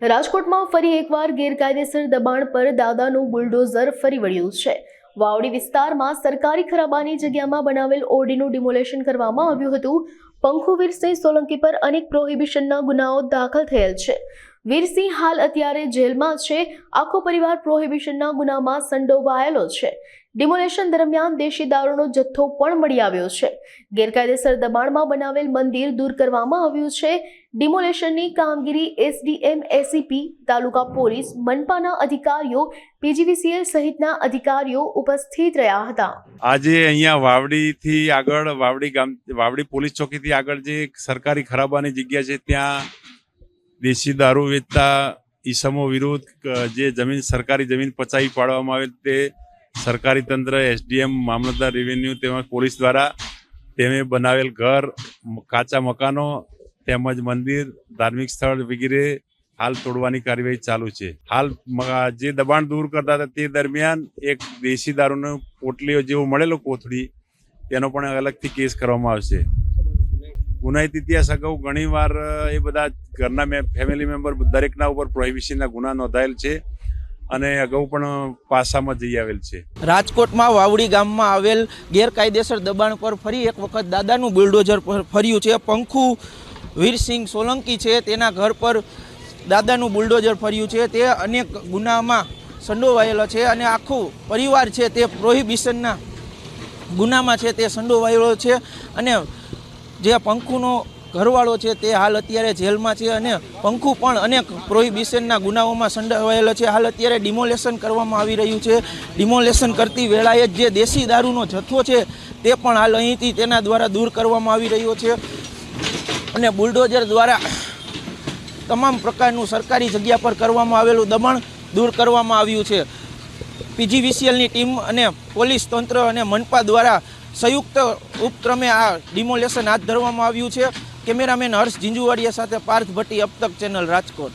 રાજકોટમાં ફરી એકવાર ગેરકાયદેસર દબાણ પર દાદાનું બુલડોઝર ફરી વળ્યું છે। વાવડી વિસ્તારમાં સરકારી ખરાબાની જગ્યામાં બનાવેલ ઓરડીનું ડિમોલેશન કરવામાં આવ્યું હતું। પંખુ વીરસિંહ સોલંકી પર અનેક પ્રોહિબિશનના ગુનાઓ દાખલ થયેલ છે। વીરસિંહ હાલ અત્યારે જેલમાં છે। આખો પરિવાર પ્રોહિબિશનના ગુનામાં સંડોવાયેલો છે। ડિમોલેશન દરમિયાન દેશી દારૂનો જથ્થો પણ મળી આવ્યો છે। ગેરકાયદેસર દબાણમાં બનાવેલ મંદિર દૂર કરવામાં આવ્યું છે। ડિમોલેશનની કામગીરી એસડીએમ, એસીપી, તાલુકા પોલીસ, મનપાના અધિકારીઓ, પીજીવીસીએલ સહિતના અધિકારીઓ ઉપસ્થિત રહ્યા હતા। આજે અહીંયા વાવડીથી આગળ વાવડી પોલીસ ચોકીથી આગળ જે સરકારી ખરાબાની જગ્યા છે ત્યાં દેશી દારૂ વેચતા ઈસમો વિરુદ્ધ જે જમીન સરકારી જમીન પચાવી પાડવામાં આવેલ તે સરકારી તંત્ર, એસડીએમ, મામલતદાર, રેવન્યુ તેમજ પોલીસ દ્વારા તેને બનાવેલ ઘર, કાચા મકાનો તેમજ મંદિર, ધાર્મિક સ્થળ વગેરે હાલ તોડવાની કાર્યવાહી ચાલુ છે। હાલ જે દબાણ દૂર કરતા હતા તે દરમિયાન એક દેશી દારૂનો પોટલીઓ જેવો મળેલો કોથળી તેનો પણ અલગથી કેસ કરવામાં આવશે। ગુનાહિત ઇતિહાસ અગાઉ ઘણીવાર એ બધા ઘરના ફેમિલી મેમ્બર દરેકના ઉપર પ્રોહિબિશનના ગુના નોંધાયેલ છે અને અગાઉ પણ પાસામાં જઈ આવેલ છે। રાજકોટમાં વાવડી ગામમાં આવેલ ગેરકાયદેસર દબાણ પર ફરી એક વખત દાદાનું બુલડોઝર ફર્યું છે। પંખુ વીરસિંહ સોલંકી છે તેના ઘર પર દાદાનું બુલડોઝર ફર્યું છે। તે અનેક ગુનામાં સંડોવાયેલો છે અને આખું પરિવાર છે તે પ્રોહિબિશનના ગુનામાં છે તે સંડોવાયેલો છે અને જે પંખુનો ઘરવાળો છે તે હાલ અત્યારે જેલમાં છે અને પંખુ પણ અનેક પ્રોહિબિશનના ગુનાઓમાં સંડોવાયેલો છે। હાલ અત્યારે ડિમોલેશન કરવામાં આવી રહ્યું છે। ડિમોલેશન કરતી વેળાએ જે દેશી દારૂનો જથ્થો છે તે પણ હાલ અહીંથી તેના દ્વારા દૂર કરવામાં આવી રહ્યો છે અને બુલડોઝર દ્વારા તમામ પ્રકારનું સરકારી જગ્યા પર કરવામાં આવેલું દબાણ દૂર કરવામાં આવ્યું છે। પીજીવીસીએલની ટીમ અને પોલીસ તંત્ર અને મનપા દ્વારા સંયુક્ત ઉપક્રમે આ ડિમોલેશન હાથ ધરવામાં આવ્યું છે। કેમેરામેન હર્ષ ઝીંઝુવાડિયા સાથે પાર્થ ભટ્ટી, અબતક ચેનલ, રાજકોટ।